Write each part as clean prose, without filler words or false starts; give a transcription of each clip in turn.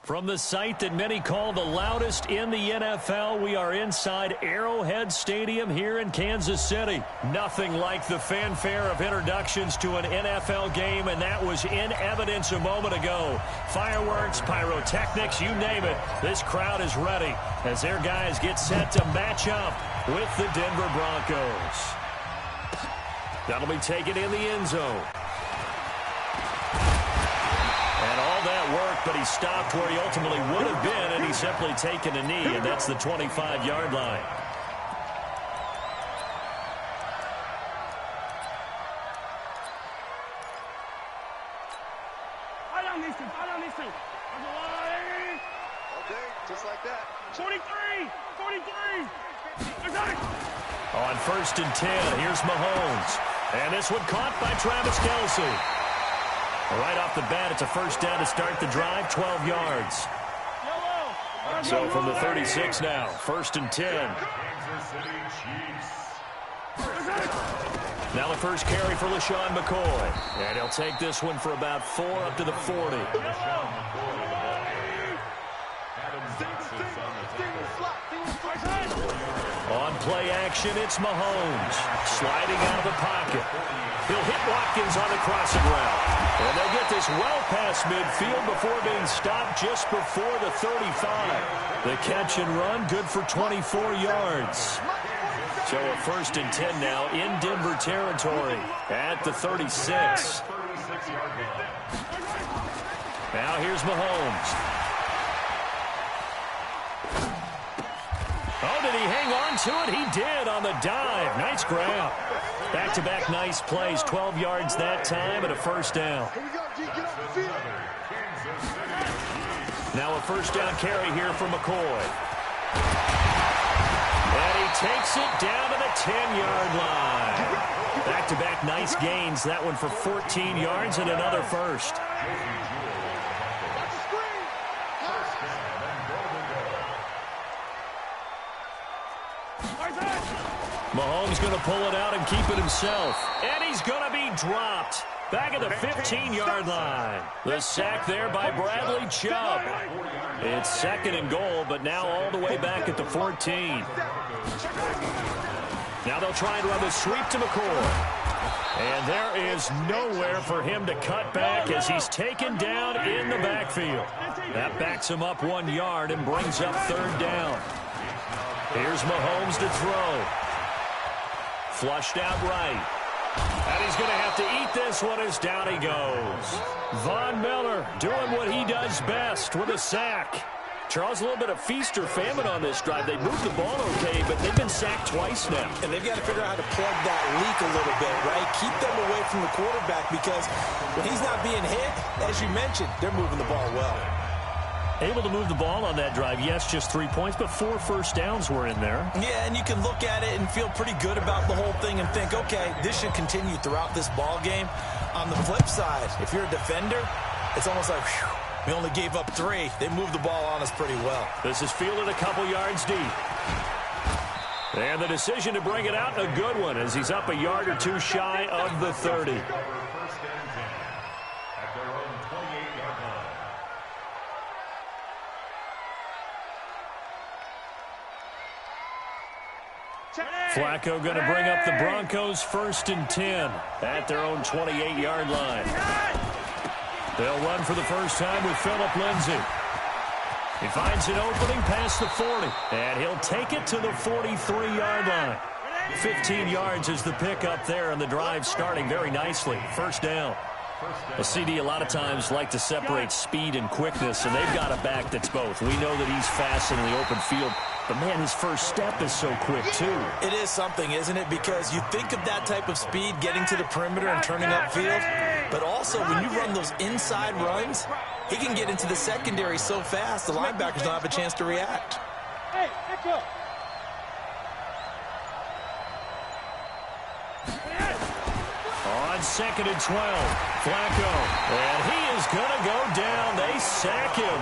From the site that many call the loudest in the NFL, we are inside Arrowhead Stadium here in Kansas City. Nothing like the fanfare of introductions to an NFL game, and that was in evidence a moment ago. Fireworks, pyrotechnics, you name it. This crowd is ready as their guys get set to match up with the Denver Broncos. That'll be taken in the end zone. And all that work, but he stopped where he ultimately would have been, and he's simply taken a knee, and that's the 25-yard line. Okay, just like that. 43! On 1st and 10, here's Mahomes. And this one caught by Travis Kelce. Right off the bat, it's a first down to start the drive, 12 yards. So from the 36 now, 1st and 10. Now the first carry for LaShawn McCoy. And he'll take this one for about 4 up to the 40. On play action, it's Mahomes. Sliding out of the pocket. He'll hit Watkins on the crossing route. And they'll get this well past midfield before being stopped just before the 35. The catch and run, good for 24 yards. So a 1st and 10 now in Denver territory at the 36. Now here's Mahomes. Oh, did he hang on to it? He did on the dive. Nice grab. Back-to-back nice plays. 12 yards that time and a first down. Now a first down carry here for McCoy. And he takes it down to the 10-yard line. Back-to-back nice gains. That one for 14 yards and another first. Mahomes going to pull it out and keep it himself. And he's going to be dropped. Back at the 15-yard line. The sack there by Bradley Chubb. It's 2nd and goal, but now all the way back at the 14. Now they'll try and run the sweep to McCoy. And there is nowhere for him to cut back as he's taken down in the backfield. That backs him up 1 yard and brings up 3rd down. Here's Mahomes to throw. Flushed out right. And he's going to have to eat this one as down he goes. Von Miller doing what he does best with a sack. Charles, a little bit of feast or famine on this drive. They moved the ball okay, but they've been sacked twice now. And they've got to figure out how to plug that leak a little bit, right? Keep them away from the quarterback because when he's not being hit, as you mentioned, they're moving the ball well. Able to move the ball on that drive. Yes, just 3 points, but 4 first downs were in there. Yeah, and you can look at it and feel pretty good about the whole thing and think, okay, this should continue throughout this ball game. On the flip side, if you're a defender, it's almost like, whew, we only gave up 3. They moved the ball on us pretty well. This is fielded a couple yards deep. And the decision to bring it out, a good one, as he's up a yard or 2 shy of the 30. Flacco going to bring up the Broncos 1st and 10 at their own 28-yard line. They'll run for the first time with Phillip Lindsay. He finds an opening past the 40, and he'll take it to the 43-yard line. 15 yards is the pickup there, and the drive starting very nicely. First down. A CD a lot of times like to separate speed and quickness, and they've got a back that's both. We know that he's fast in the open field, but, man, his first step is so quick, too. It is something, isn't it? Because you think of that type of speed getting to the perimeter and turning upfield, but also when you run those inside runs, he can get into the secondary so fast the linebackers don't have a chance to react. Hey, back up. On 2nd and 12, Flacco, and he is going to go down. They sack him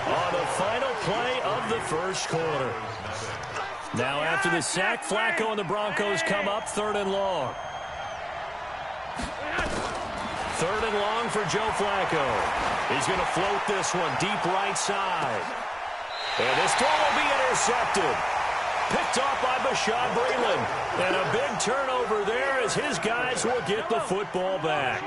on the final play of the first quarter. Now after the sack, Flacco and the Broncos come up 3rd and long. 3rd and long for Joe Flacco. He's going to float this one deep right side. And this throw will be intercepted. Picked off by Bashaud Breeland. And a big turnover there as his guys will get the football back.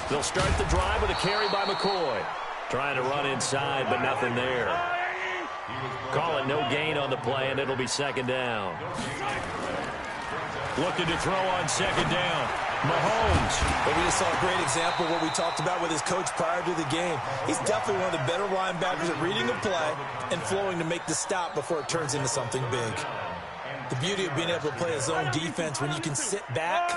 They'll start the drive with a carry by McCoy. Trying to run inside, but nothing there. Call it no gain on the play, and it'll be second down. Looking to throw on second down. Mahomes. But we just saw a great example of what we talked about with his coach prior to the game. He's definitely one of the better linebackers at reading a play and flowing to make the stop before it turns into something big. The beauty of being able to play a zone defense when you can sit back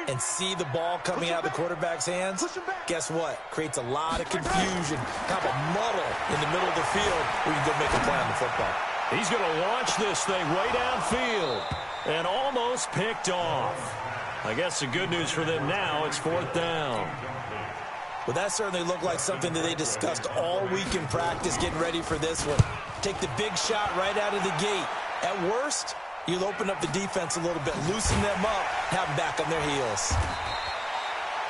and see the ball coming out of the quarterback's hands, guess what? Creates a lot of confusion, kind of a muddle in the middle of the field where you can go make a play on the football. He's going to launch this thing way downfield and almost picked off. I guess the good news for them now, it's fourth down. Well, that certainly looked like something that they discussed all week in practice getting ready for this one. Take the big shot right out of the gate. At worst, you'll open up the defense a little bit, loosen them up, have them back on their heels.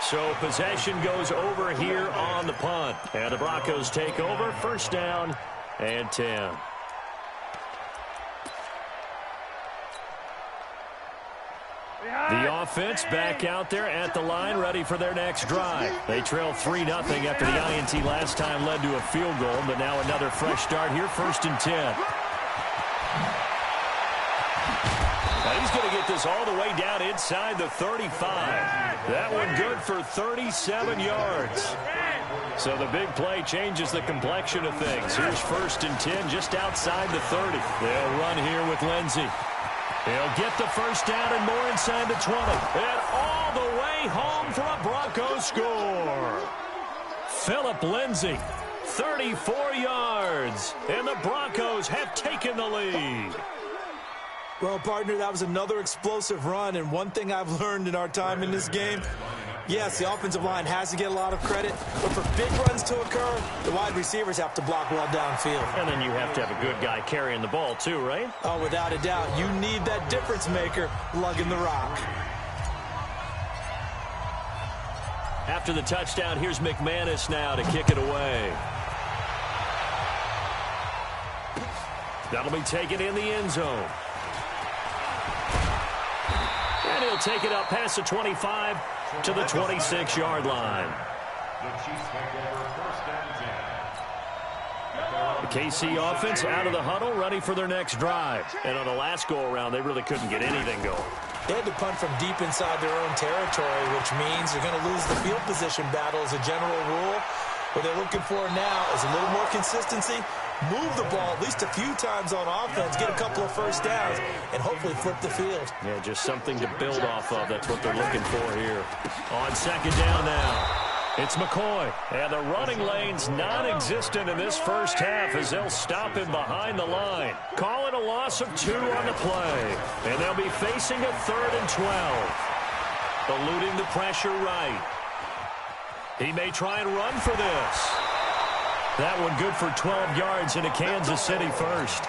So possession goes over here on the punt. And the Broncos take over, first down and 10. The offense back out there at the line, ready for their next drive. They trail 3-0 after the INT last time led to a field goal, but now another fresh start here, first and 10. Now he's going to get this all the way down inside the 35. That one good for 37 yards. So the big play changes the complexion of things. Here's first and 10 just outside the 30. They'll run here with Lindsey. He'll get the first down and more inside the 20. And all the way home for a Broncos score. Phillip Lindsay, 34 yards. And the Broncos have taken the lead. Well, partner, that was another explosive run. And one thing I've learned in our time in this game, yes, the offensive line has to get a lot of credit, but for big runs to occur, the wide receivers have to block well downfield. And then you have to have a good guy carrying the ball too, right? Oh, without a doubt. You need that difference maker lugging the rock. After the touchdown, here's McManus now to kick it away. That'll be taken in the end zone. And he'll take it up past the 25 to the 26-yard line. The KC offense out of the huddle, ready for their next drive. And on the last go-around, they really couldn't get anything going. They had to punt from deep inside their own territory, which means they're going to lose the field position battle as a general rule. What they're looking for now is a little more consistency, move the ball at least a few times on offense, get a couple of first downs, and hopefully flip the field. Yeah, just something to build off of. That's what they're looking for here. On second down now, it's McCoy. And the running lane's non-existent in this first half as they'll stop him behind the line. Call it a loss of 2 on the play. And they'll be facing a 3rd and 12. Eluding the pressure right. He may try and run for this. That one good for 12 yards into Kansas City first.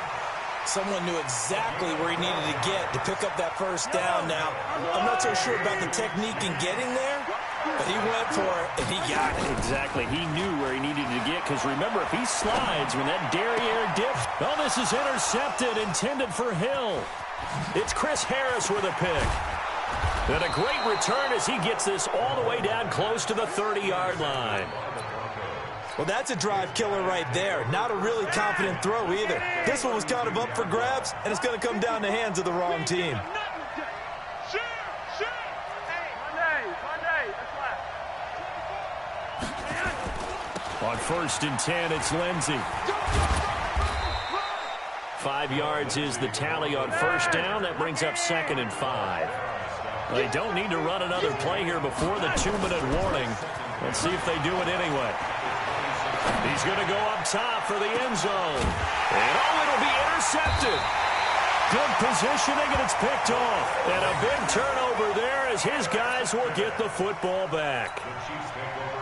Someone knew exactly where he needed to get to pick up that first down now. I'm not so sure about the technique in getting there, but he went for it, and he got it. Exactly. He knew where he needed to get, because remember, if he slides when that derriere dips, oh, this is intercepted, intended for Hill. It's Chris Harris with a pick. And a great return as he gets this all the way down close to the 30-yard line. Well, that's a drive killer right there. Not a really confident throw either. This one was kind of up for grabs, and it's going to come down the hands of the wrong team. On first and 10, it's Lindsey. 5 yards is the tally on first down. That brings up 2nd and 5. They don't need to run another play here before the 2-minute warning. Let's see if they do it anyway. He's going to go up top for the end zone. And it'll be intercepted. Good positioning, and it's picked off. And a big turnover there as his guys will get the football back.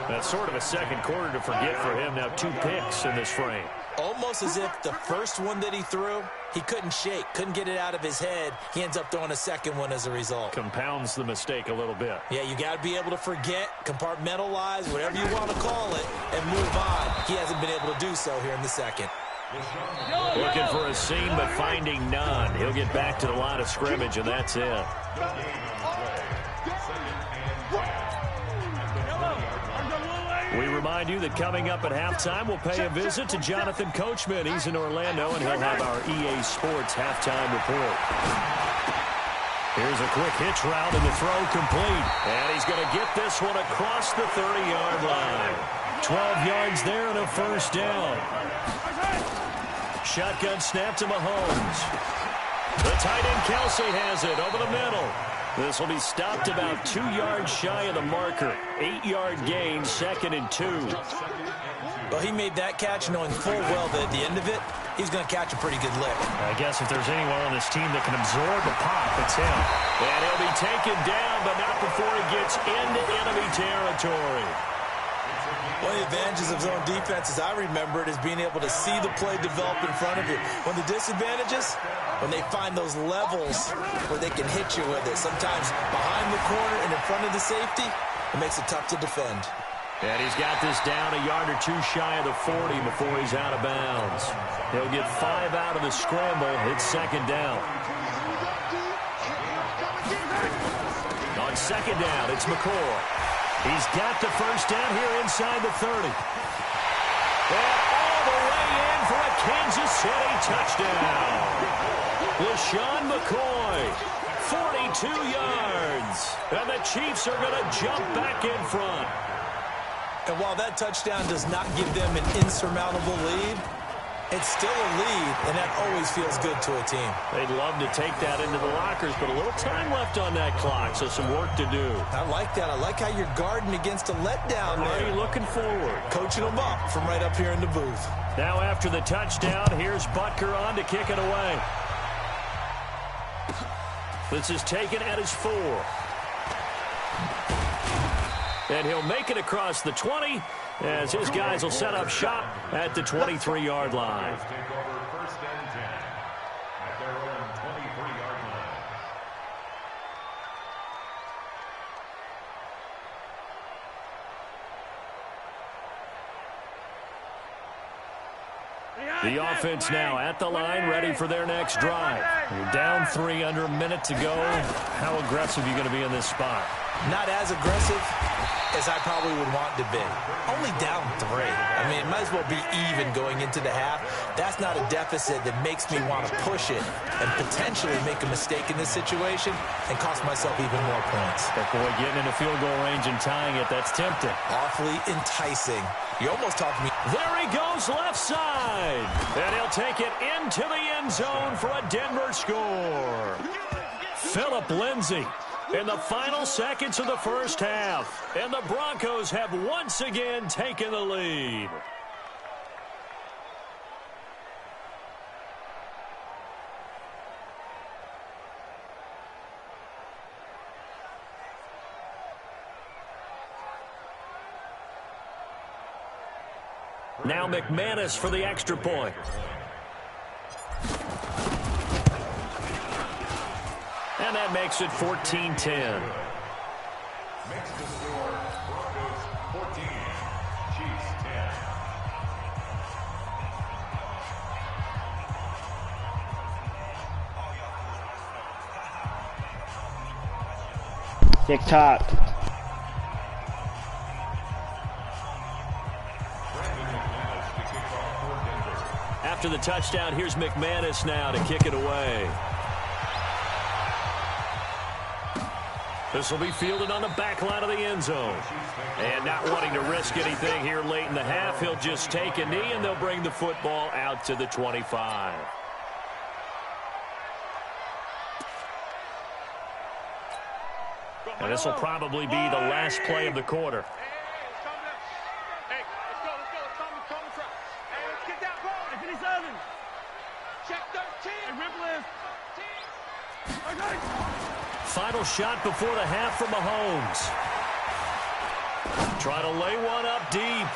That's sort of a second quarter to forget for him. Now 2 picks in this frame. Almost as if the first one that he threw, he couldn't shake, couldn't get it out of his head. He ends up throwing a second one as a result. Compounds the mistake a little bit. Yeah, you got to be able to forget, compartmentalize, whatever you want to call it, and move on. He hasn't been able to do so here in the second. Looking for a seam, but finding none. He'll get back to the line of scrimmage, and that's it. We remind you that coming up at halftime, we'll pay a visit to Jonathan Coachman. He's in Orlando, and he'll have our EA Sports halftime report. Here's a quick hitch route, and the throw complete. And he's going to get this one across the 30-yard line. 12 yards there and a first down. Shotgun snap to Mahomes. The tight end Kelsey has it over the middle. This will be stopped about 2 yards shy of the marker. 8-yard gain, 2nd and 2. Well, he made that catch knowing full well that at the end of it, he's going to catch a pretty good lick. I guess if there's anyone on this team that can absorb a pop, it's him. And he'll be taken down, but not before he gets into enemy territory. One of the advantages of zone defense, as I remember it, is being able to see the play develop in front of you. One of the disadvantages, when they find those levels where they can hit you with it. Sometimes behind the corner and in front of the safety, it makes it tough to defend. And he's got this down a yard or two shy of the 40 before he's out of bounds. He'll get 5 out of the scramble. It's 2nd down. On 2nd down, it's McCoy. He's got the first down here inside the 30. And all the way in for a Kansas City touchdown. LaShawn McCoy, 42 yards. And the Chiefs are going to jump back in front. And while that touchdown does not give them an insurmountable lead, it's still a lead, and that always feels good to a team. They'd love to take that into the lockers, but a little time left on that clock, so some work to do. I like that. I like how you're guarding against a letdown there. Already looking forward. Coaching them up from right up here in the booth. Now after the touchdown, here's Butker on to kick it away. This is taken at his 4. And he'll make it across the 20 as his guys will set up shop at the 23-yard line. The offense now at the line, ready for their next drive. You're down 3 under a minute to go. How aggressive are you going to be in this spot? Not as aggressive as I probably would want to be. Only down 3. I mean, it might as well be even going into the half. That's not a deficit that makes me want to push it and potentially make a mistake in this situation and cost myself even more points. But boy, getting in a field goal range and tying it, that's tempting. Awfully enticing. You almost talked to me. There he goes left side. And he'll take it into the end zone for a Denver score. Phillip Lindsay in the final seconds of the first half. And the Broncos have once again taken the lead. Now McManus for the extra point. And that makes it 14-10. Makes the score Broncos 14, Chiefs 10. TikTok. After the touchdown, here's McManus now to kick it away. This will be fielded on the back line of the end zone. And not wanting to risk anything here late in the half, he'll just take a knee, and they'll bring the football out to the 25. And this will probably be the last play of the quarter. Final shot before the half from Mahomes. Try to lay one up deep.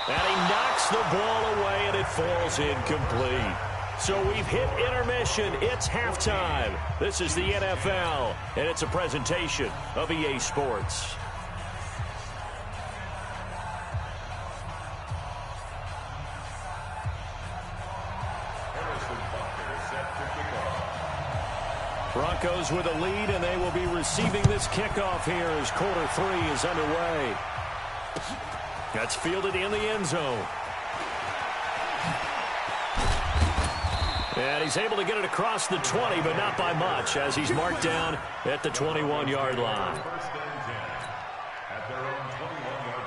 And he knocks the ball away, and it falls incomplete. So we've hit intermission. It's halftime. This is the NFL, and it's a presentation of EA Sports. Broncos with a lead, and they will be receiving this kickoff here as quarter 3 is underway. That's fielded in the end zone. And he's able to get it across the 20, but not by much, as he's marked down at the 21-yard line. First and 10 at their own 21-yard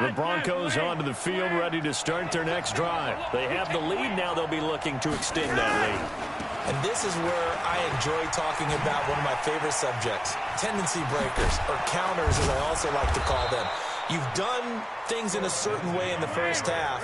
line. The Broncos onto the field, ready to start their next drive. They have the lead. Now they'll be looking to extend that lead. And this is where I enjoy talking about one of my favorite subjects, tendency breakers, or counters as I also like to call them. You've done things in a certain way in the first half,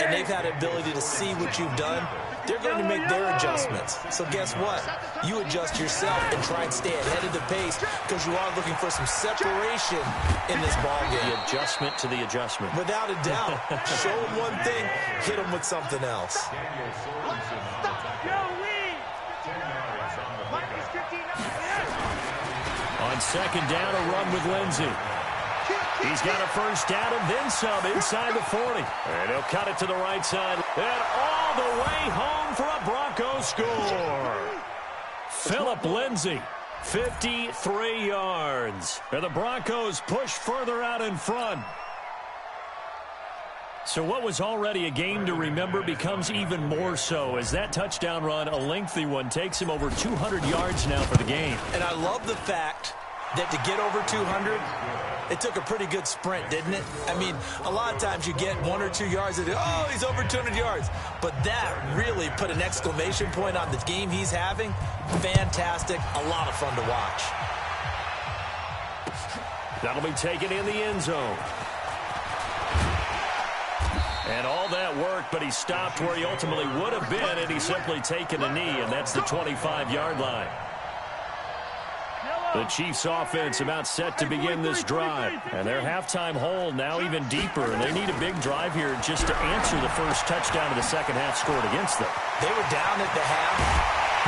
and they've had the ability to see what you've done. They're going to make their adjustments. So guess what? You adjust yourself and try and stay ahead of the pace because you are looking for some separation in this ball game. The adjustment to the adjustment. Without a doubt. Show them one thing, hit them with something else. On second down, a run with Lindsey. He's got a first down and then some inside the 40. And he'll cut it to the right side. And all the way home for a Broncos score. Phillip Lindsey, 53 yards. And the Broncos push further out in front. So what was already a game to remember becomes even more so as that touchdown run, a lengthy one, takes him over 200 yards now for the game. And I love the fact that to get over 200, it took a pretty good sprint, didn't it? I mean, a lot of times you get 1 or 2 yards and, oh, he's over 200 yards. But that really put an exclamation point on the game he's having. Fantastic. A lot of fun to watch. That'll be taken in the end zone. And all that work, but he stopped where he ultimately would have been, and he's simply taken a knee, and that's the 25-yard line. The Chiefs offense about set to begin this drive. And their halftime hole now even deeper, and they need a big drive here just to answer the first touchdown of the second half scored against them. They were down at the half.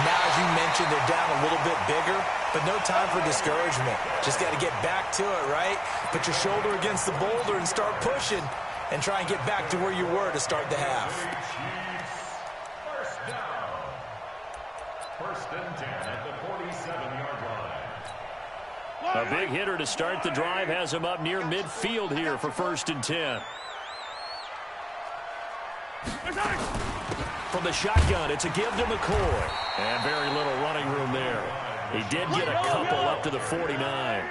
Now, as you mentioned, they're down a little bit bigger, but no time for discouragement. Just got to get back to it, right? Put your shoulder against the boulder and start pushing. And try and get back to where you were to start the half. First down. First and 10 at the 47-yard line. A big hitter to start the drive has him up near midfield here for first and 10. From the shotgun, it's a give to McCoy. And very little running room there. He did get a couple up to the 49.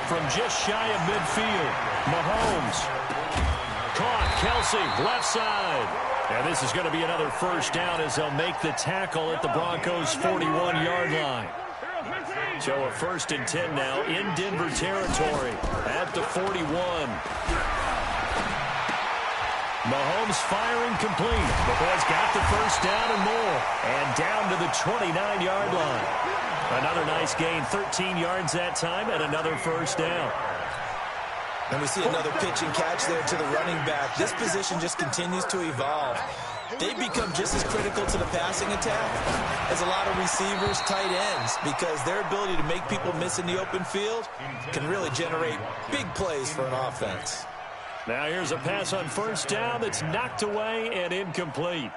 From just shy of midfield, Mahomes. Caught, Kelsey, left side. And this is going to be another first down as they'll make the tackle at the Broncos' 41-yard line. So a first and 10 now in Denver territory at the 41. Mahomes firing complete. The boys got the first down and more. And down to the 29-yard line. Another nice gain, 13 yards that time, and another first down. And we see another pitch and catch there to the running back. This position just continues to evolve. They become just as critical to the passing attack as a lot of receivers, tight ends, because their ability to make people miss in the open field can really generate big plays for an offense. Now here's a pass on first down that's knocked away and incomplete.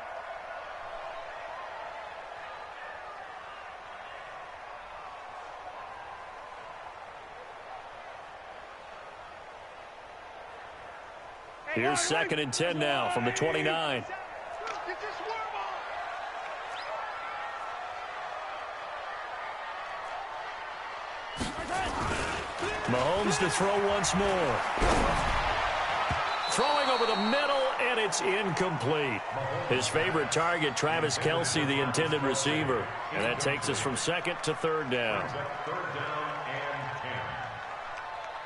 Here's second and 10 now from the 29. Mahomes to throw once more. Throwing over the middle, and it's incomplete. His favorite target, Travis Kelsey, the intended receiver. And that takes us from second to third down. Third down and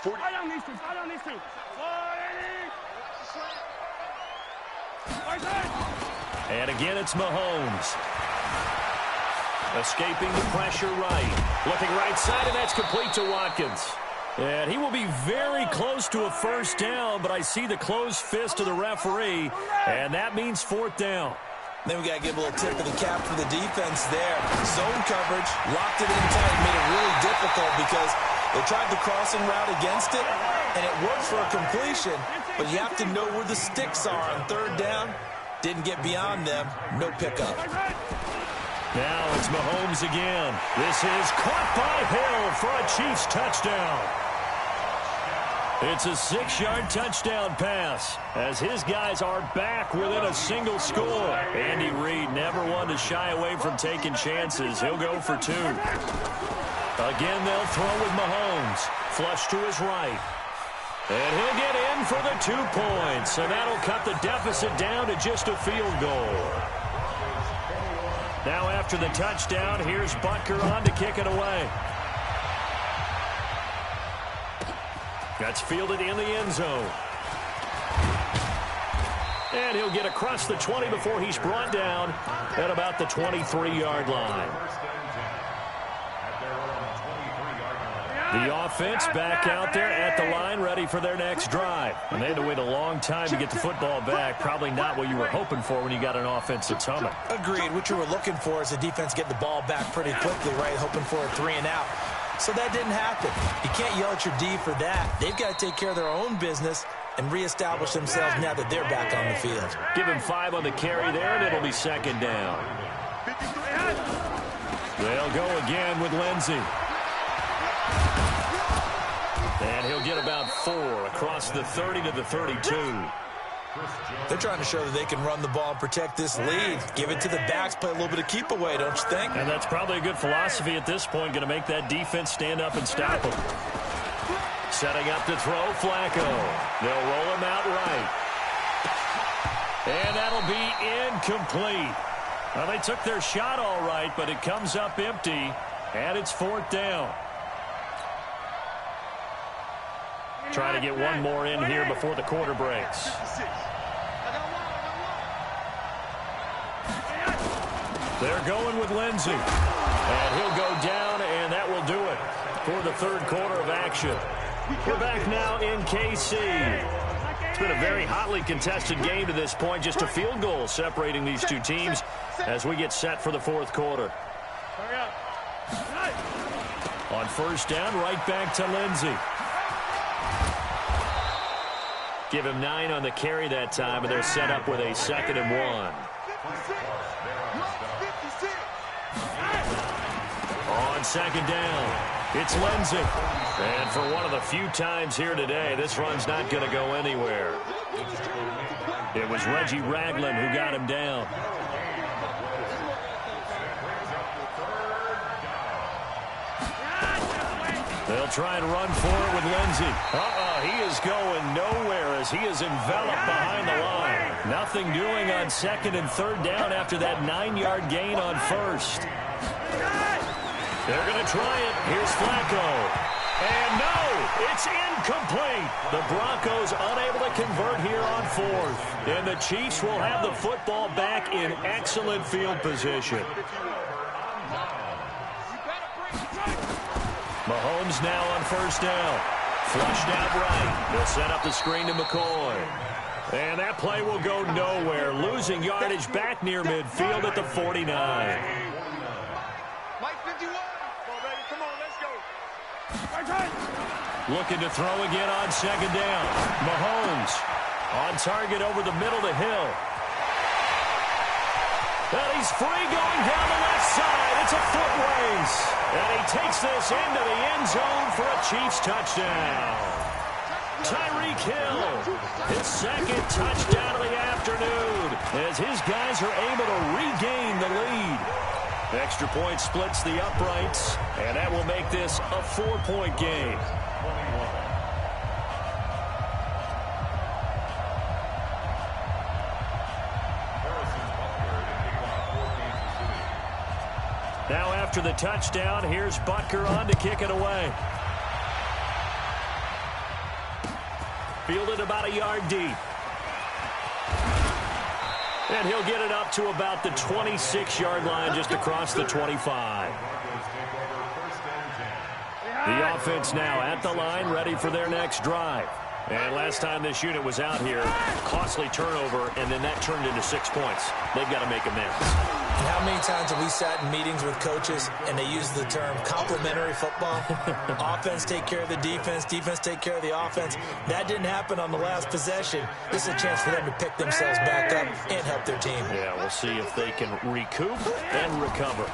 10. I don't need to. I don't need to. And again, it's Mahomes. Escaping the pressure right. Looking right side, and that's complete to Watkins. And he will be very close to a first down, but I see the closed fist of the referee, and that means fourth down. Then we got to give a little tip of the cap for the defense there. Zone coverage, locked it in tight, made it really difficult because they tried the crossing route against it, and it worked for a completion, but you have to know where the sticks are on third down. Didn't get beyond them, no pickup. Now it's Mahomes again. This is caught by Hill for a Chiefs touchdown. It's a 6-yard touchdown pass as his guys are back within a single score. Andy Reid never one to shy away from taking chances. He'll go for 2. Again, they'll throw with Mahomes. Flush to his right. And he'll get in for the 2 points. And that'll cut the deficit down to just a field goal. Now after the touchdown, here's Butker on to kick it away. That's fielded in the end zone. And he'll get across the 20 before he's brought down at about the 23-yard line. The offense back out there at the line, ready for their next drive. And they had to wait a long time to get the football back. Probably not what you were hoping for when you got an offense that's humming. Agreed. What you were looking for is the defense get the ball back pretty quickly, right? Hoping for a 3 and out. So that didn't happen. You can't yell at your D for that. They've got to take care of their own business and reestablish themselves now that they're back on the field. Give him 5 on the carry there, and it'll be second down. They'll go again with Lindsey. And he'll get about 4 across the 30 to the 32. They're trying to show that they can run the ball and protect this lead. Give it to the backs, play a little bit of keep away, don't you think? And that's probably a good philosophy at this point, going to make that defense stand up and stop them. Setting up to throw, Flacco. They'll roll him out right. And that'll be incomplete. Well, they took their shot all right, but it comes up empty, and it's fourth down. Try to get one more in here before the quarter breaks. They're going with Lindsey. And he'll go down, and that will do it for the third quarter of action. We're back now in KC. It's been a very hotly contested game to this point. Just a field goal separating these two teams as we get set for the fourth quarter. On first down, right back to Lindsey. Give him 9 on the carry that time, and they're set up with a 2nd and 1. On second down, it's Lindsey. And for one of the few times here today, this run's not going to go anywhere. It was Reggie Ragland who got him down. They'll try and run for it with Lindsey. He is going nowhere as he is enveloped behind the line. Nothing doing on second and third down after that 9-yard gain on first. They're going to try it. Here's Flacco. And no, it's incomplete. The Broncos unable to convert here on fourth. And the Chiefs will have the football back in excellent field position. Mahomes now on first down. Flushed out right. They'll set up the screen to McCoy. And that play will go nowhere. Losing yardage back near midfield at the 49. Looking to throw again on second down. Mahomes on target over the middle to Hill. And he's free going down the left side. It's a foot race. And he takes this into the end zone for a Chiefs touchdown. Tyreek Hill, his second touchdown of the afternoon, as his guys are able to regain the lead. Extra point splits the uprights, and that will make this a 4-point game. Now after the touchdown, here's Butker on to kick it away. Fielded about a yard deep. And he'll get it up to about the 26-yard line, just across the 25. The offense now at the line, ready for their next drive. And last time this unit was out here, costly turnover, and then that turned into 6 points. They've got to make amends. And how many times have we sat in meetings with coaches and they use the term complementary football? Offense take care of the defense, defense take care of the offense. That didn't happen on the last possession. This is a chance for them to pick themselves back up and help their team. Yeah, we'll see if they can recoup and recover.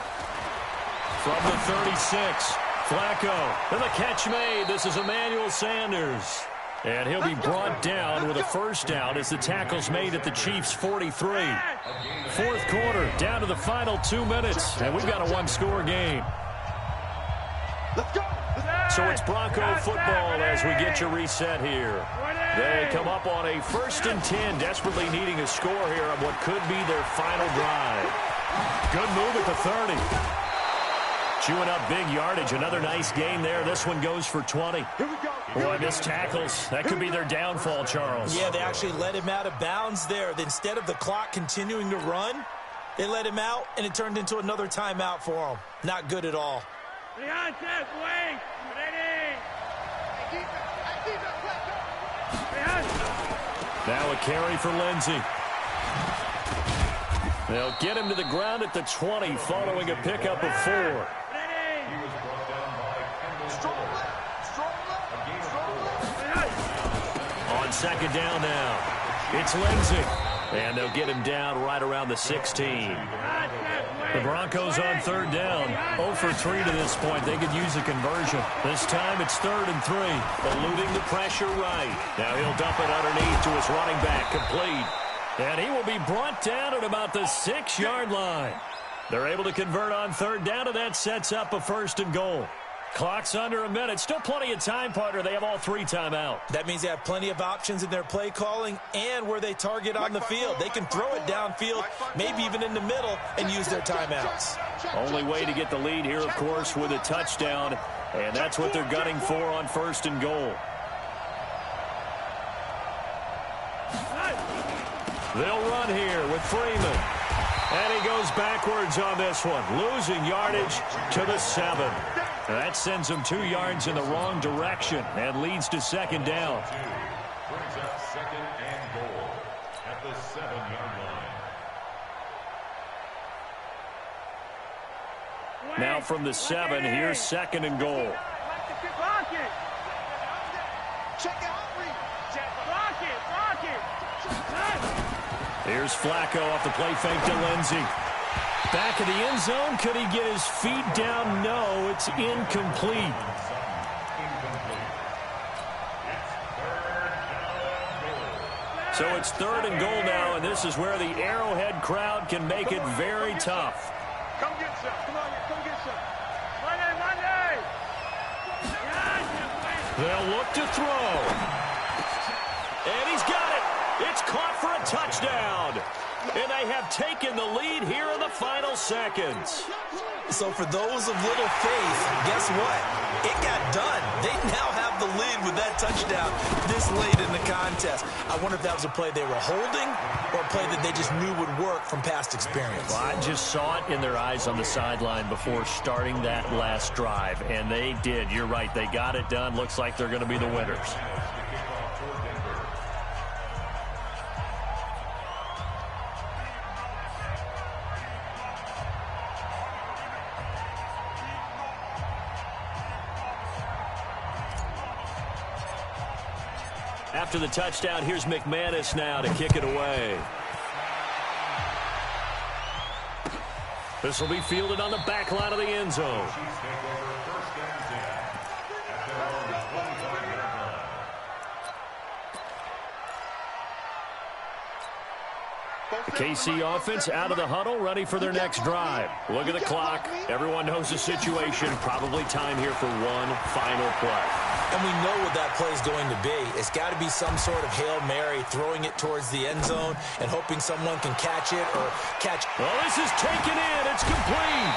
From the 36, Flacco, and the catch made. This is Emmanuel Sanders. And he'll be brought down with a first down as the tackle's made at the Chiefs' 43. Fourth quarter, down to the final 2 minutes, and we've got a one-score game. So it's Bronco football as we get you reset here. They come up on a 1st and 10, desperately needing a score here on what could be their final drive. Good move at the 30. Chewing up big yardage. Another nice gain there. This one goes for 20. Boy, missed tackles. That could be their downfall, Charles. Yeah, they actually let him out of bounds there. Instead of the clock continuing to run, they let him out, and it turned into another timeout for him. Not good at all. Now a carry for Lindsey. They'll get him to the ground at the 20 following a pickup of 4. On second down now, it's Lindsey. And they'll get him down right around the 16. The Broncos on third down. 0 for 3 to this point. They could use a conversion. This time it's 3rd and 3. Eluding the pressure right. Now he'll dump it underneath to his running back. Complete. And he will be brought down at about the 6-yard line. They're able to convert on third down, and that sets up a 1st and goal. Clock's under a minute. Still plenty of time, partner. They have all 3 timeout. That means they have plenty of options in their play calling and where they target on the field. They can throw it downfield, maybe even in the middle, and use their timeouts. Only way to get the lead here, of course, with a touchdown, and that's what they're gunning for on 1st and goal. They'll run here with Freeman. And he goes backwards on this one, losing yardage to the 7. That sends him 2 yards in the wrong direction and leads to 2nd down. Brings up 2nd and goal at the 7-yard line. Now from the 7, here's 2nd and goal. Here's Flacco off the play fake to Lindsey. Back of the end zone. Could he get his feet down? No, it's incomplete. So it's 3rd and goal now, and this is where the Arrowhead crowd can make it very tough. Come get some. Come on, come get some. Monday. They'll look to throw. And he's got it. It's caught for a touchdown. And they have taken the lead here in the final seconds. So for those of little faith, guess what? It got done. They now have the lead with that touchdown this late in the contest. I wonder if that was a play they were holding or a play that they just knew would work from past experience. Well, I just saw it in their eyes on the sideline before starting that last drive, and they did. You're right. They got it done. Looks like they're going to be the winners. After the touchdown, here's McManus now to kick it away. This will be fielded on the back line of the end zone. The KC offense out of the huddle, ready for their next drive. Look at the clock. Everyone knows the situation. Probably time here for one final play. And we know what that play is going to be. It's got to be some sort of Hail Mary, throwing it towards the end zone and hoping someone can catch it or catch. Well, this is taken in. It's complete.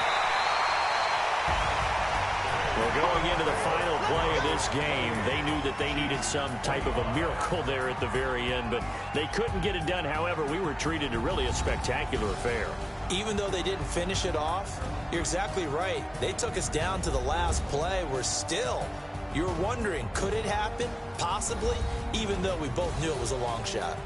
We're going into the final play in this game. They knew that they needed some type of a miracle there at the very end, but they couldn't get it done. However, we were treated to really a spectacular affair. Even though they didn't finish it off, you're exactly right. They took us down to the last play. We're still, you're wondering, could it happen? Possibly, even though we both knew it was a long shot.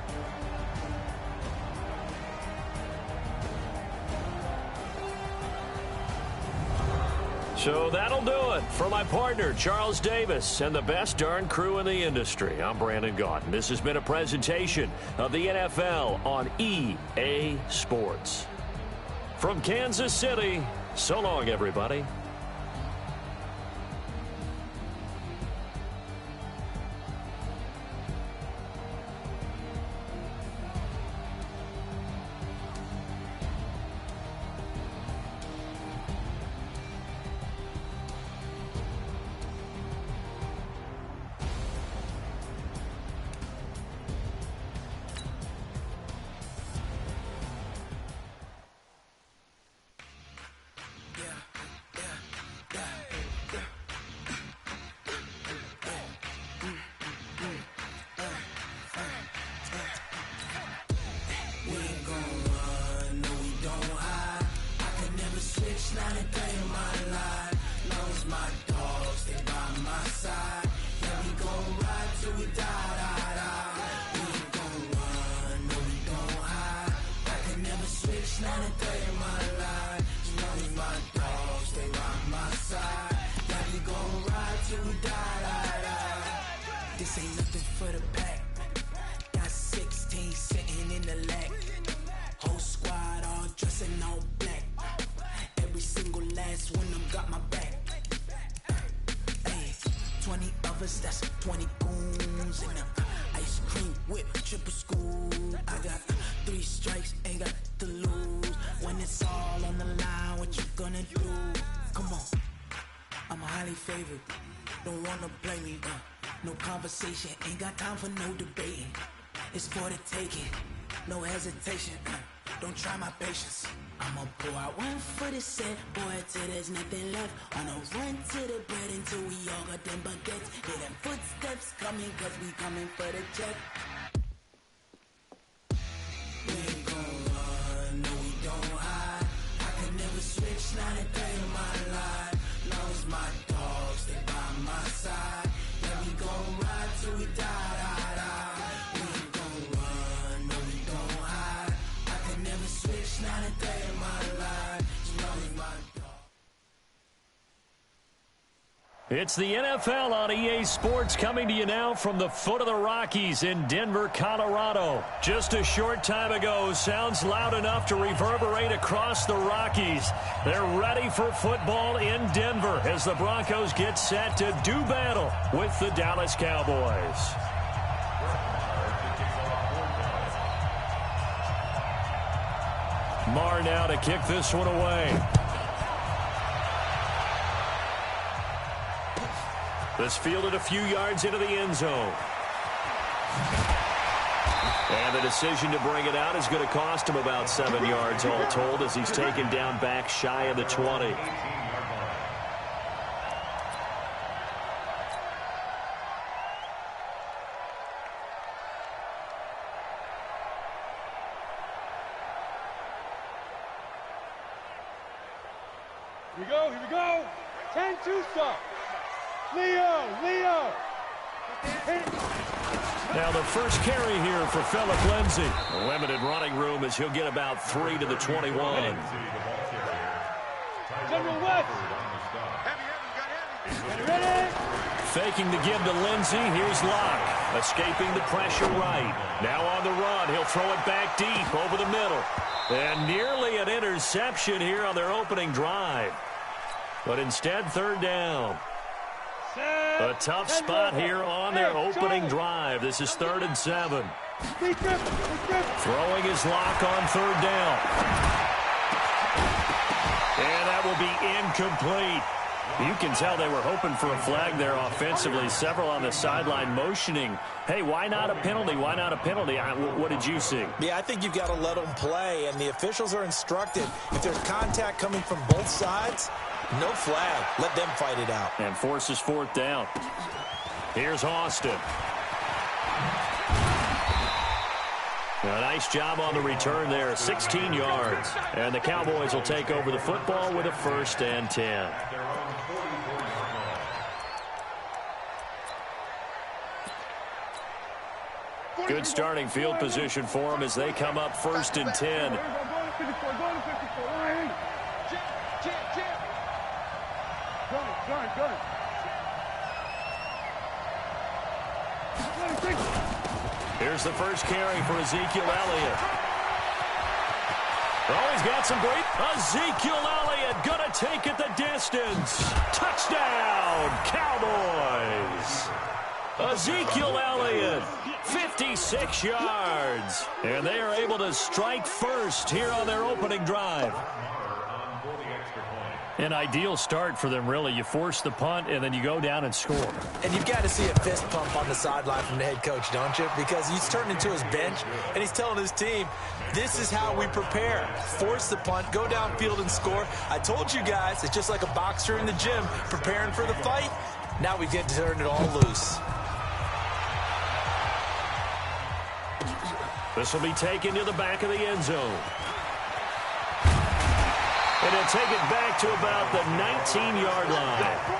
So that'll do it for my partner, Charles Davis, and the best darn crew in the industry. I'm Brandon Gaudin. This has been a presentation of the NFL on EA Sports. From Kansas City, so long, everybody. This ain't nothing for the pack. Got 16 sitting in the lag. Whole squad all dressing all black. Every single last one of them got my back. Hey, 20 of us, that's 20 goons in the ice cream whip, triple scoop. I got 3 strikes, ain't got to lose. When it's all on the line, what you gonna do? Come on, I'm highly favored. Don't wanna play me, no conversation, ain't got time for no debating. It's for the taking, no hesitation. Don't try my patience. I'ma pour out one for the set, boy, till there's nothing left. On a run to the bread until we all got them baguettes. Hear them footsteps coming, cause we coming for the check. We ain't gon' run, no we don't hide. I can never switch, not a day in my life. Long as my dogs stay by my side. Yeah, we gon' ride till we die, die, die. We ain't gon' run, no we don't hide. I can never switch, not a day in my life. Long as my dogs. It's the NFL on EA Sports coming to you now from the foot of the Rockies in Denver, Colorado. Just a short time ago, sounds loud enough to reverberate across the Rockies. They're ready for football in Denver as the Broncos get set to do battle with the Dallas Cowboys. Marr now to kick this one away. This fielded a few yards into the end zone. And the decision to bring it out is going to cost him about 7 yards all told as he's taken down back shy of the 20. Here we go. 10-2 stop. Leo. Now the first carry here for Phillip Lindsay. Limited running room as he'll get about 3 to the 21. General West. Ready. Faking the give to Lindsay. Here's Locke. Escaping the pressure right. Now on the run. He'll throw it back deep over the middle. And nearly an interception here on their opening drive. But instead, third down. A tough spot here on their opening drive. This is 3rd and 7. Throwing his Lock on 3rd down. And that will be incomplete. You can tell they were hoping for a flag there offensively. Several on the sideline motioning, hey, why not a penalty? Why not a penalty? What did you see? Yeah, I think you've got to let them play, and the officials are instructed if there's contact coming from both sides, No flag. Let them fight it out. And forces fourth down. Here's Austin. A nice job on the return there, 16 yards. And the Cowboys will take over the football with a 1st and 10. Good starting field position for them as they come up 1st and 10. Here's the first carry for Ezekiel Elliott. Oh, he's got some great... Ezekiel Elliott going to take it the distance. Touchdown, Cowboys. Ezekiel Elliott, 56 yards. And they are able to strike first here on their opening drive. An ideal start for them, really. You force the punt, and then you go down and score. And you've got to see a fist pump on the sideline from the head coach, don't you? Because he's turned into his bench, and he's telling his team, this is how we prepare. Force the punt, go downfield and score. I told you guys, it's just like a boxer in the gym preparing for the fight. Now we get to turn it all loose. This will be taken to the back of the end zone. And he'll take it back to about the 19-yard line.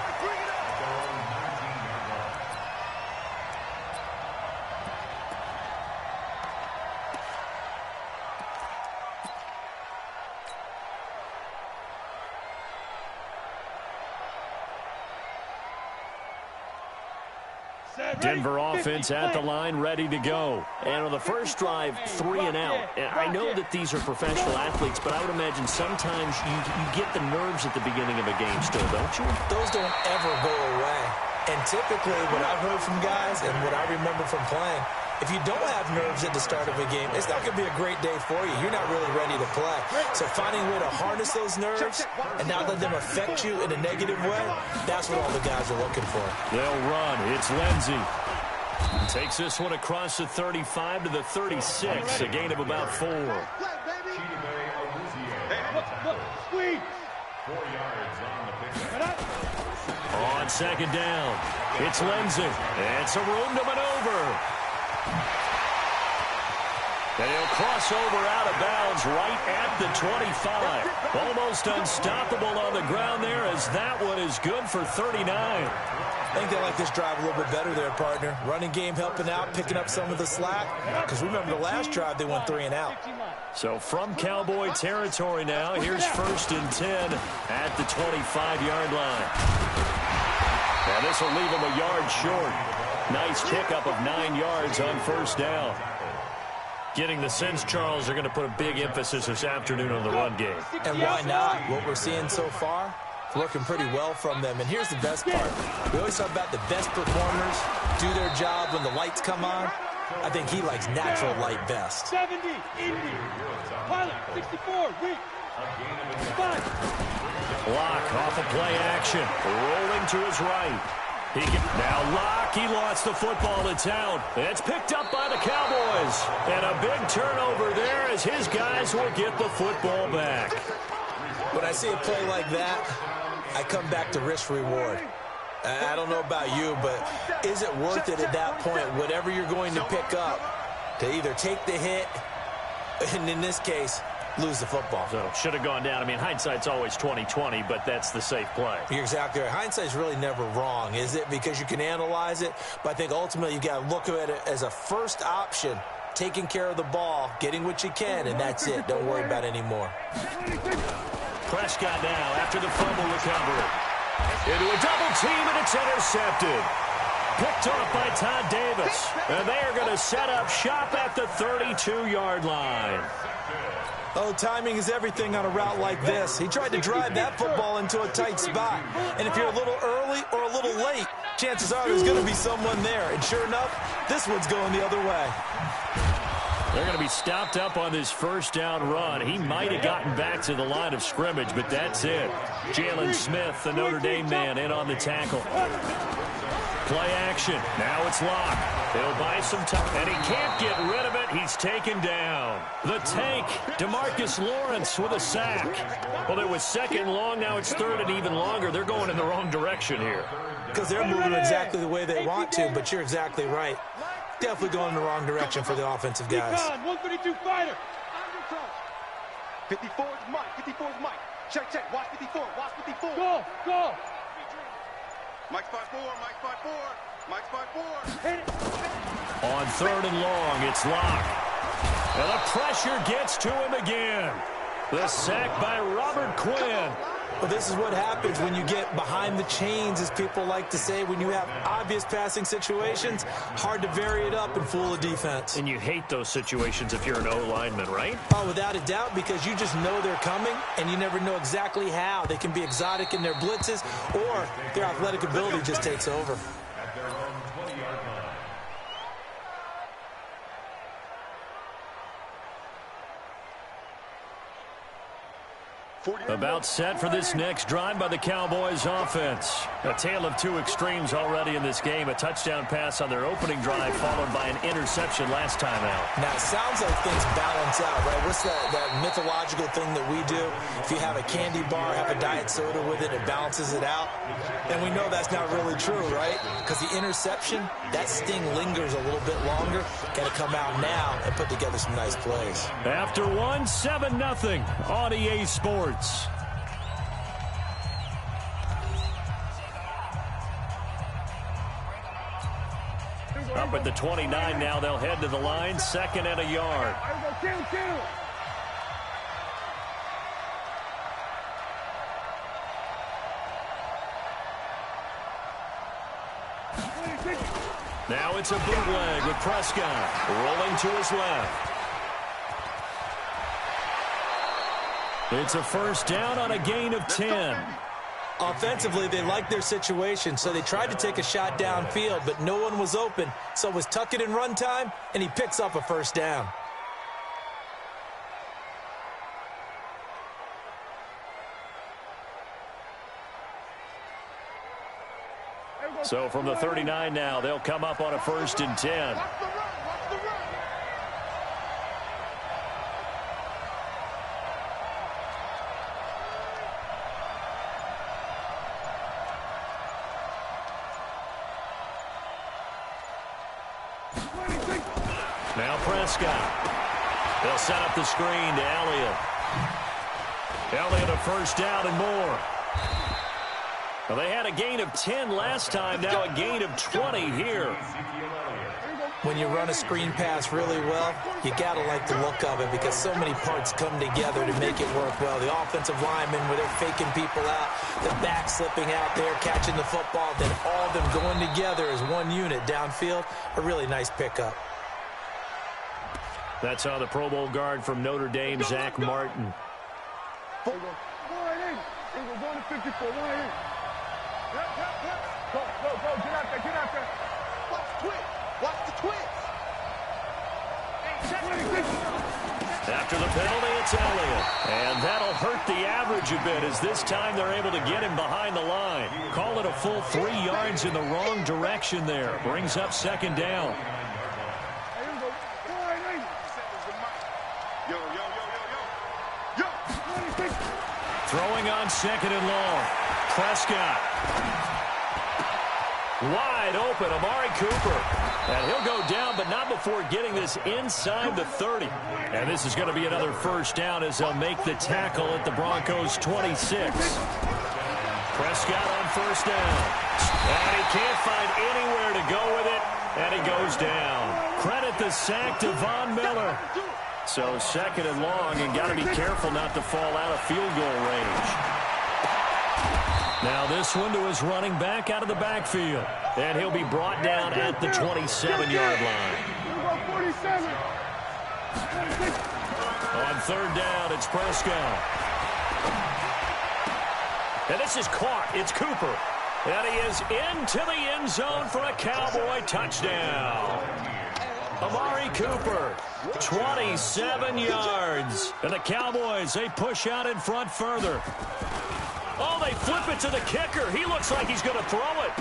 Denver offense at the line, ready to go. And on the first drive, 3 and out. And I know that these are professional athletes, but I would imagine sometimes you get the nerves at the beginning of a game still, don't you? Those don't ever go away. And typically, what I've heard from guys and what I remember from playing, if you don't have nerves at the start of a game, it's not going to be a great day for you. You're not really ready to play. So finding a way to harness those nerves and not let them affect you in a negative way, that's what all the guys are looking for. They'll run. It's Lindsey. Takes this one across the 35 to the 36, a gain of about 4. Hey, look, squeeze. 4 yards on the pickup. On second down, it's Lindsey. It's a room to maneuver. And he'll cross over out of bounds right at the 25. Almost unstoppable on the ground there as that one is good for 39. I think they like this drive a little bit better there, partner. Running game helping out, picking up some of the slack. Because remember the last drive, they went 3 and out. So from Cowboy territory now, here's 1st and 10 at the 25-yard line. Now this will leave him a yard short. Nice pickup of 9 yards on 1st down. Getting the sense, Charles, are going to put a big emphasis this afternoon on the run game. And why not? What we're seeing so far, looking pretty well from them. And here's the best part. We always talk about the best performers do their job when the lights come on. I think he likes natural light best. 70, Indy. Pilot, 64, weak. 5. Lock off of play action. Rolling to his right. Now Lock, he lost the football to town. It's picked up by the Cowboys. And a big turnover there as his guys will get the football back. When I see a play like that, I come back to risk-reward. I don't know about you, but is it worth it at that point, whatever you're going to pick up, to either take the hit, and in this case, lose the football? So should have gone down. I mean, hindsight's always 20/20, but that's the safe play. You're exactly right. Hindsight's really never wrong, is it? Because you can analyze it, but I think ultimately you got to look at it as a first option, taking care of the ball, getting what you can, and that's it. Don't worry about it anymore. Prescott now after the fumble recovery. Into a double team, and it's intercepted. Picked off by Todd Davis. And they are going to set up shop at the 32-yard line. Oh, timing is everything on a route like this. He tried to drive that football into a tight spot. And if you're a little early or a little late, chances are there's going to be someone there. And sure enough, this one's going the other way. They're going to be stopped up on this first down run. He might have gotten back to the line of scrimmage, but that's it. Jalen Smith, the Notre Dame man, in on the tackle. Play action. Now it's Locke. He'll buy some time, and he can't get rid of it. He's taken down. The tank, DeMarcus Lawrence with a sack. Well, it was second and long. Now it's third and even longer. They're going in the wrong direction here. Because they're moving exactly the way they want to, but you're exactly right. Definitely going in the wrong direction for the offensive guys. 132 fighter. 54 is Mike. 54 is Mike. Check, check. Watch 54. Watch 54. Go, go. Mike's 5-4. Mike's 5-4. Mike's 5-4. Hit it. On third and long, it's Locke. And the pressure gets to him again. The sack by Robert Quinn. Well, this is what happens when you get behind the chains, as people like to say. When you have obvious passing situations, hard to vary it up and fool a defense. And you hate those situations if you're an O-lineman, right? Oh, without a doubt, because you just know they're coming, and you never know exactly how. They can be exotic in their blitzes, or their athletic ability just takes over. At their own 20-yard line. About set for this next drive by the Cowboys offense. A tale of two extremes already in this game. A touchdown pass on their opening drive followed by an interception last time out. Now, it sounds like things balance out, right? What's that mythological thing that we do? If you have a candy bar, have a diet soda with it, it balances it out. And we know that's not really true, right? Because the interception, that sting lingers a little bit longer. Got to come out now and put together some nice plays. After one, 7-0 on EA Sports. Up at the 29 now, they'll head to the line, second and a yard. Now it's a bootleg with Prescott rolling to his left. It's a first down on a gain of 10. Offensively, they liked their situation, so they tried to take a shot downfield, but no one was open. So it was tuck it in run time, and he picks up a first down. So from the 39 now, they'll come up on a first and 10. Now Prescott. They'll set up the screen to Elliott. Elliott a first down and more. Well, they had a gain of 10 last time, now a gain of 20 here. When you run a screen pass really well, you got to like the look of it because so many parts come together to make it work well. The offensive linemen, where they're faking people out, the back slipping out there, catching the football, then all of them going together as one unit downfield, a really nice pickup. That's on the Pro Bowl guard from Notre Dame, Zach Martin. Go, go to 54, Go, get out there. Watch the twist. Watch the twist. After the penalty, it's Elliott. And that'll hurt the average a bit as this time they're able to get him behind the line. Call it a full 3 yards in the wrong direction there. Brings up second down. Throwing on second and long. Prescott. Wide open, Amari Cooper. And he'll go down, but not before getting this inside the 30. And this is going to be another first down as they'll make the tackle at the Broncos' 26. Prescott on first down. And he can't find anywhere to go with it, and he goes down. Credit the sack to Von Miller. So second and long, and got to be careful not to fall out of field goal range. Now this one to his running back out of the backfield. And he'll be brought down at the 27-yard line. On third down, it's Prescott. And this is caught. It's Cooper. And he is into the end zone for a Cowboy touchdown. Amari Cooper, 27 yards. And the Cowboys, they push out in front further. Oh, they flip it to the kicker. He looks like he's going to throw it.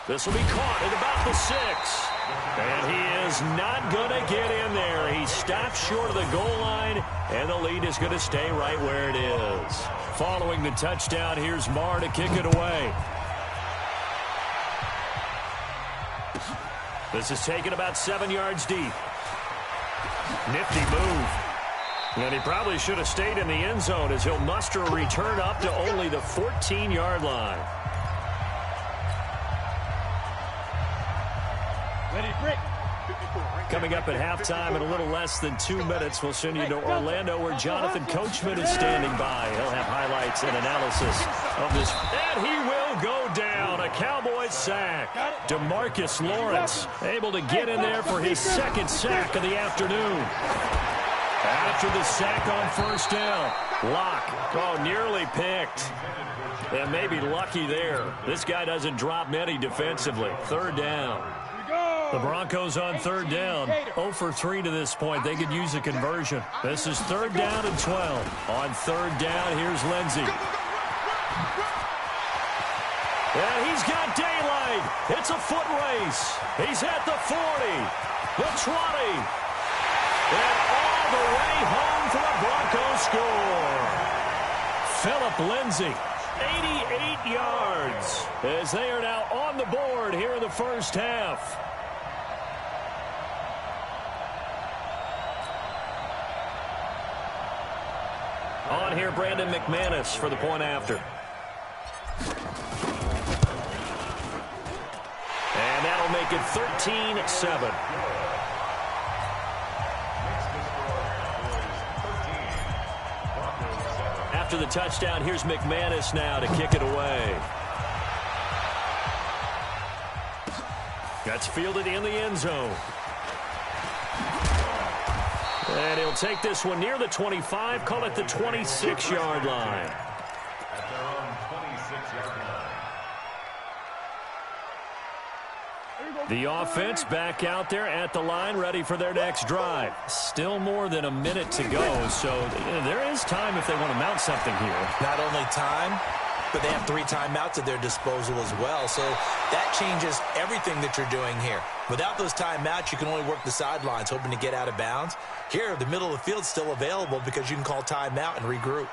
This will be caught at about the 6. And he is not going to get in there. He stops short of the goal line, and the lead is going to stay right where it is. Following the touchdown, here's Marr to kick it away. This is taken about 7 yards deep. Nifty move. And he probably should have stayed in the end zone as he'll muster a return up to only the 14-yard line. Coming up at halftime in a little less than 2 minutes, we'll send you to Orlando where Jonathan Coachman is standing by. He'll have highlights and analysis of this. And he will go down. A Cowboys sack. DeMarcus Lawrence able to get in there for his second sack of the afternoon. After the sack on first down. Locke, nearly picked. And maybe lucky there. This guy doesn't drop many defensively. Third down. The Broncos on third down. 0 for 3 to this point. They could use a conversion. This is third down and 12. On third down, here's Lindsey. And he's got daylight. It's a foot race. He's at the 40, the 20, and all the way home for the Broncos score. Phillip Lindsey, 88 yards, as they are now on the board here in the first half. On here, Brandon McManus for the point after. And that'll make it 13-7. After the touchdown, here's McManus now to kick it away. That's fielded in the end zone. And he'll take this one near the 25, call it the 26-yard line. At their own 26-yard line. The offense back out there at the line, ready for their next drive. Still more than a minute to go, so there is time if they want to mount something here. Not only time, but they have 3 timeouts at their disposal as well, so that changes everything that you're doing here. Without those timeouts, you can only work the sidelines, hoping to get out of bounds. Here, the middle of the field's still available because you can call timeout and regroup.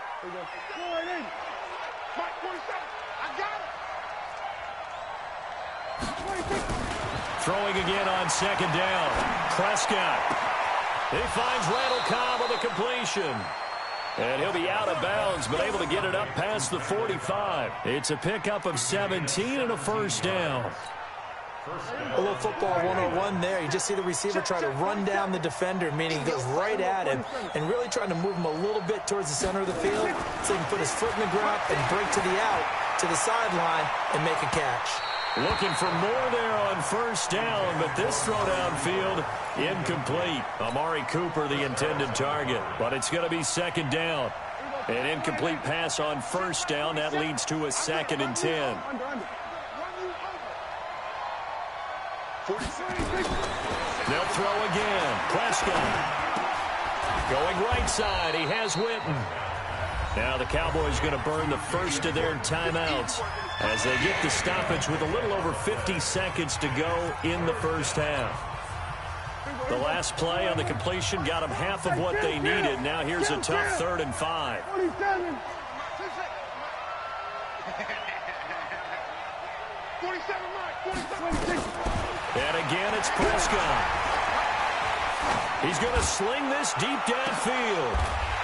Throwing again on second down. Prescott. He finds Randall Cobb on the completion. And he'll be out of bounds, but able to get it up past the 45. It's a pickup of 17 and a first down. A little football 101 there. You just see the receiver try to run down the defender, meaning he goes right at him and really trying to move him a little bit towards the center of the field so he can put his foot in the ground and break to the out, to the sideline, and make a catch. Looking for more there on first down, but this throw downfield incomplete. Amari Cooper, the intended target, but it's going to be second down. An incomplete pass on first down. That leads to a 2nd and 10. They'll throw again. Prescott going right side. He has Witten. Now the Cowboys going to burn the first of their timeouts as they get the stoppage with a little over 50 seconds to go in the first half. The last play on the completion got them half of what they needed. Now here's a tough 3rd and 5. And again, it's Prescott. He's going to sling this deep downfield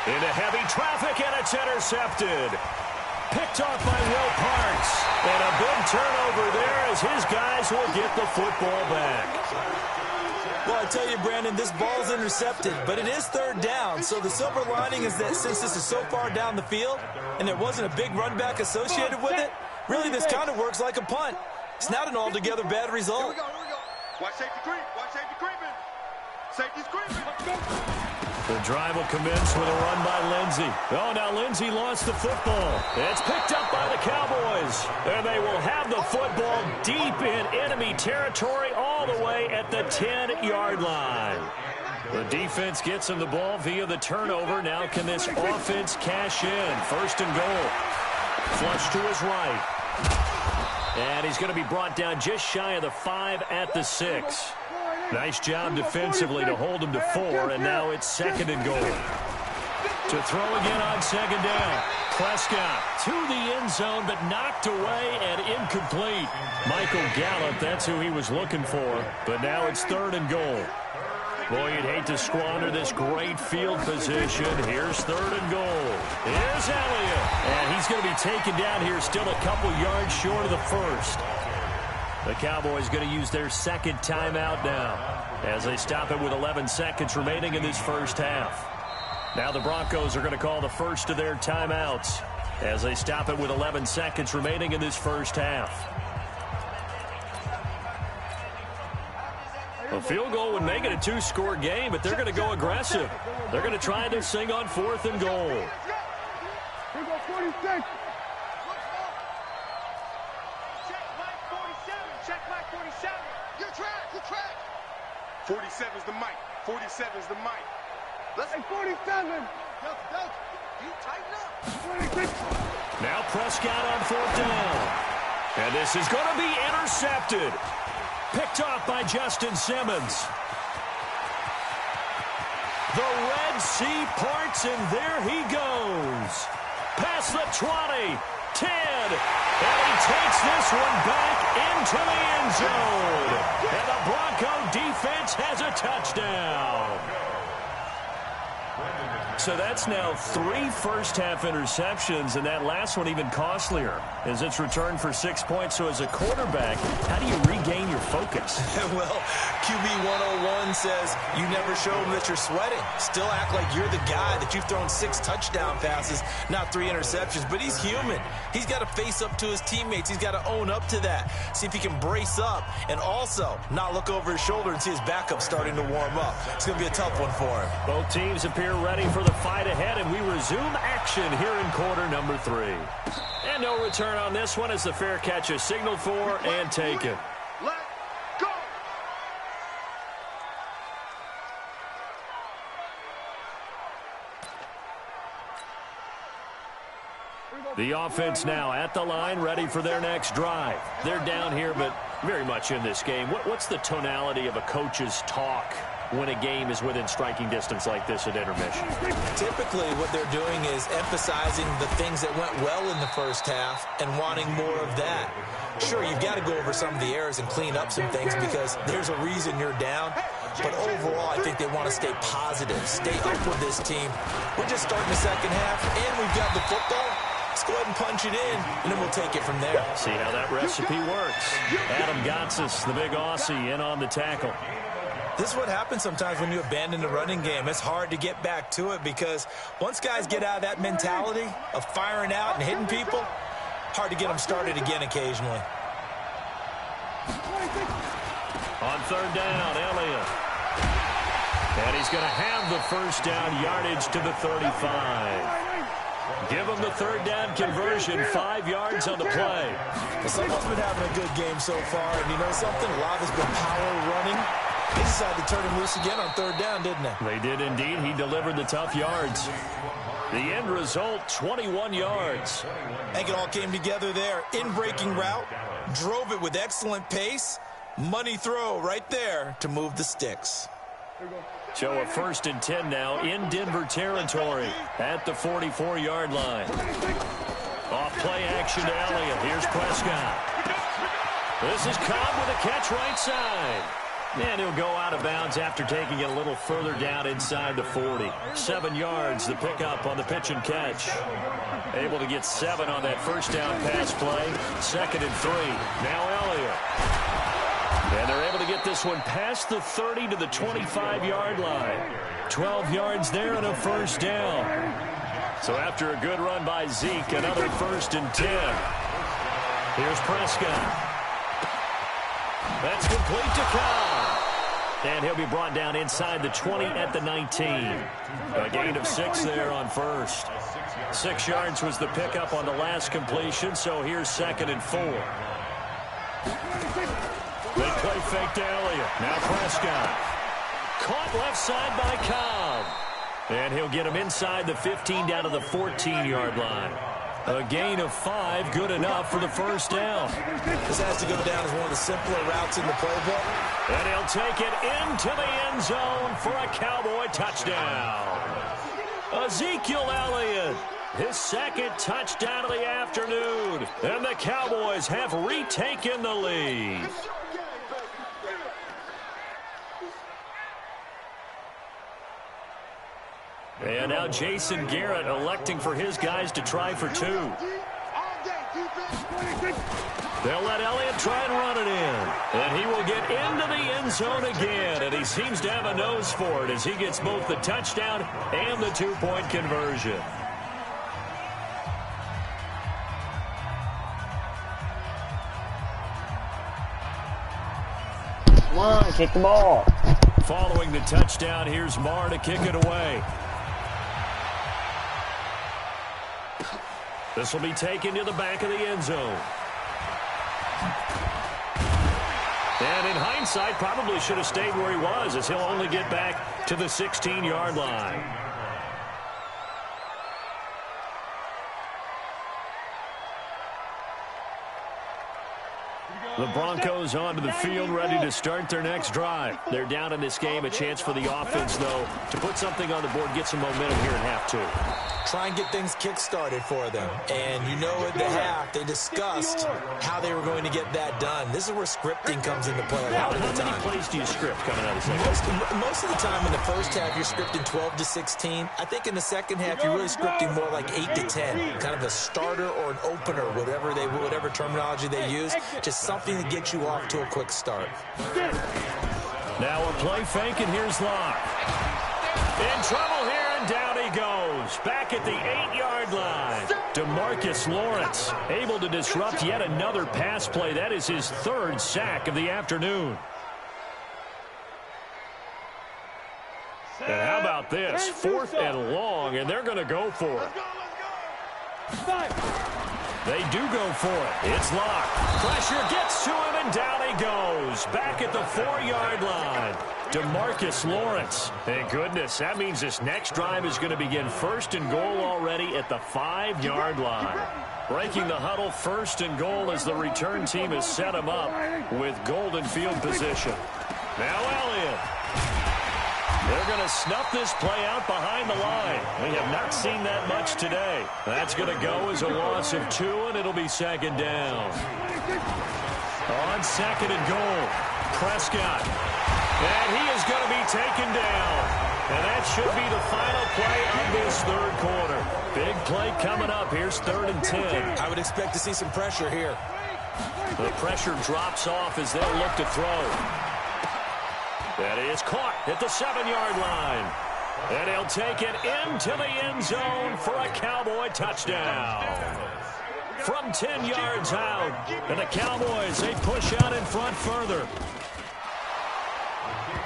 into heavy traffic, and it's intercepted. Picked off by Will Parks. And a big turnover there as his guys will get the football back. Well, I tell you, Brandon, this ball's intercepted, but it is 3rd down. So the silver lining is that since this is so far down the field and there wasn't a big run back associated with it, really this kind of works like a punt. It's not an altogether bad result. Here we go. Watch safety creep. Watch safety creeping. Safety's creeping. The drive will commence with a run by Lindsey. Oh, now Lindsey lost the football. It's picked up by the Cowboys. And they will have the football deep in enemy territory all the way at the 10-yard line. The defense gets him the ball via the turnover. Now can this offense cash in? 1st and goal. Flush to his right. And he's going to be brought down just shy of the 5 at the 6. Nice job defensively to hold him to 4, and now it's 2nd and goal. To throw again on 2nd down. Prescott to the end zone, but knocked away and incomplete. Michael Gallup, that's who he was looking for, but now it's 3rd and goal. Boy, you'd hate to squander this great field position. Here's 3rd and goal. Here's Elliott. And he's going to be taken down here, still a couple yards short of the 1st. The Cowboys going to use their 2nd timeout now as they stop it with 11 seconds remaining in this first half. Now the Broncos are going to call the first of their timeouts as they stop it with 11 seconds remaining in this first half. A field goal would make it a 2-score game, but they're going to go aggressive. They're going to try this thing on 4th and goal. Here we go, 46. Check Mike 47. Check Mike 47. Your track, your track. 47's the mic. 47's the mic. Let's say 47. You tighten up. 26. Now Prescott on 4th down. And this is going to be intercepted. Picked off by Justin Simmons. The Red Sea parts, and there he goes. Past the 20, 10, and he takes this one back into the end zone. And the Bronco defense has a touchdown. So that's now 3 first-half interceptions, and that last one even costlier as it's returned for 6 points. So as a quarterback, how do you regain your focus? Well, QB 101 says you never show them that you're sweating. Still act like you're the guy, that you've thrown 6 touchdown passes, not 3 interceptions. But he's human. He's got to face up to his teammates. He's got to own up to that. See if he can brace up and also not look over his shoulder and see his backup starting to warm up. It's going to be a tough one for him. Both teams appear ready for the fight ahead, and we resume action here in quarter number 3. And no return on this one as the fair catch is signaled for and taken. Let's go. The offense now at the line, ready for their next drive. They're down here, but very much in this game. What's the tonality of a coach's talk when a game is within striking distance like this at intermission? Typically, what they're doing is emphasizing the things that went well in the first half and wanting more of that. Sure, you've got to go over some of the errors and clean up some things because there's a reason you're down. But overall, I think they want to stay positive, stay up with this team. We're just starting the second half, and we've got the football. Let's go ahead and punch it in, and then we'll take it from there. See how that recipe works. Adam Gotsis, the big Aussie, in on the tackle. This is what happens sometimes when you abandon the running game. It's hard to get back to it because once guys get out of that mentality of firing out and hitting people, hard to get them started again occasionally. On 3rd down, Elliott. And he's going to have the first down yardage to the 35. Give him the 3rd down conversion, 5 yards on the play. Well, someone's been having a good game so far, and you know something? A lot has been power running. They decided to turn him loose again on 3rd down, didn't they? They did indeed. He delivered the tough yards. The end result, 21 yards. I think it all came together there. In-breaking route, drove it with excellent pace. Money throw right there to move the sticks. So a 1st and 10 now in Denver territory at the 44-yard line. Off play action to Elliott. Here's Prescott. This is Cobb with a catch right side. And he'll go out of bounds after taking it a little further down inside the 40. 7 yards, the pickup on the pitch and catch. Able to get 7 on that first down pass play. 2nd and 3. Now Elliott. And they're able to get this one past the 30 to the 25-yard line. 12 yards there and a first down. So after a good run by Zeke, another 1st and 10. Here's Prescott. That's complete to Cobb. And he'll be brought down inside the 20 at the 19. A gain of 6 there on 1st. 6 yards was the pickup on the last completion, so here's 2nd and 4. They play fake to Elliott. Now Prescott. Caught left side by Cobb. And he'll get him inside the 15 down to the 14-yard line. A gain of 5, good enough for the first down. This has to go down as one of the simpler routes in the playbook. And he'll take it into the end zone for a Cowboy touchdown. Ezekiel Elliott, his second touchdown of the afternoon. And the Cowboys have retaken the lead. And now Jason Garrett electing for his guys to try for 2. They'll let Elliott try and run it in. And he will get into the end zone again. And he seems to have a nose for it as he gets both the touchdown and the 2-point conversion. Come on, kick the ball. Following the touchdown, here's Marr to kick it away. This will be taken to the back of the end zone. And in hindsight, probably should have stayed where he was, as he'll only get back to the 16-yard line. The Broncos onto the field, ready to start their next drive. They're down in this game. A chance for the offense, though, to put something on the board, get some momentum here in half 2. Try and get things kick-started for them. And you know at the half, they discussed how they were going to get that done. This is where scripting comes into play. How many plays do you script coming out of the second? Most of the time in the first half, you're scripting 12 to 16. I think in the second half, you're really scripting more like 8 to 10. Kind of a starter or an opener, whatever terminology they use. Just something to get you off to a quick start. Now a play fake, and here's Locke. In trouble here, and down he goes. Back at the 8-yard line. DeMarcus Lawrence able to disrupt yet another pass play. That is his 3rd sack of the afternoon. And how about this? 4th and long, and they're going to go for it. They do go for it. It's Locke. Pressure gets to him, and down he goes. Back at the 4-yard line. DeMarcus Lawrence. Thank goodness. That means this next drive is going to begin 1st and goal already at the 5-yard line. Breaking the huddle, 1st and goal as the return team has set him up with golden field position. Now Elliott. They're going to snuff this play out behind the line. We have not seen that much today. That's going to go as a loss of 2, and it'll be 2nd down. On 2nd and goal, Prescott. And he is going to be taken down. And that should be the final play of this 3rd quarter. Big play coming up. Here's 3rd and 10. I would expect to see some pressure here. The pressure drops off as they'll look to throw. That is caught at the 7-yard line. And he'll take it into the end zone for a Cowboy touchdown. From 10 yards out. And the Cowboys, they push out in front further.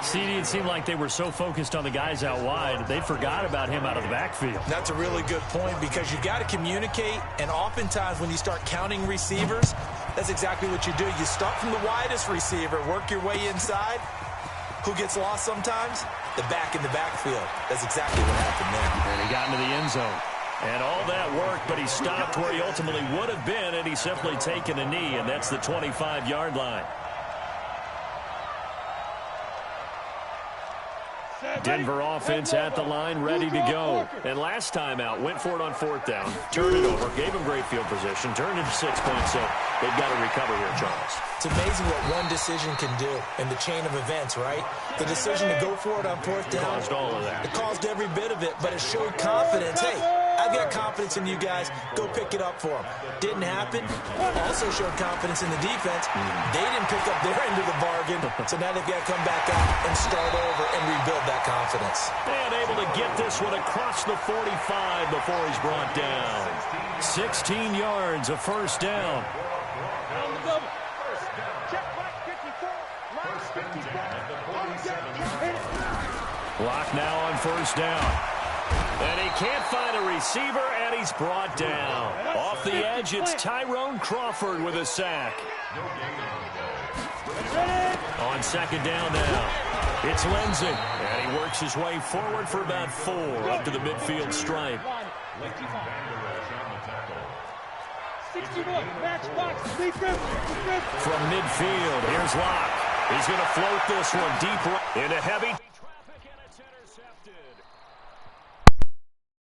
CD, it seemed like they were so focused on the guys out wide, they forgot about him out of the backfield. That's a really good point because you've got to communicate, and oftentimes when you start counting receivers, that's exactly what you do. You start from the widest receiver, work your way inside. Who gets lost sometimes? The back in the backfield. That's exactly what happened there. And he got into the end zone. And all that worked, but he stopped where he ultimately would have been, and he's simply taken a knee, and that's the 25-yard line. Denver offense at the line, ready to go. And last time out, went for it on 4th down, turned it over, gave him great field position, turned it to 6 points, so they've got to recover here, Charles. It's amazing what one decision can do in the chain of events, right? The decision to go for it on 4th down. Caused all of that. It caused every bit of it, but it showed confidence. Hey, I've got confidence in you guys. Go pick it up for them. Didn't happen. Also showed confidence in the defense. They didn't pick up their end of the bargain, so now they've got to come back out and start over and rebuild that confidence. And able to get this one across the 45 before he's brought down. 16 yards, a 1st down. Lock now on 1st down. And he can't find a receiver, and he's brought down. Off the edge, it's Tyrone Crawford with a sack. On 2nd down now, it's Lindsey. And he works his way forward for about 4 up to the midfield stripe. From midfield, here's Locke. He's going to float this one deep into heavy traffic, and it's intercepted.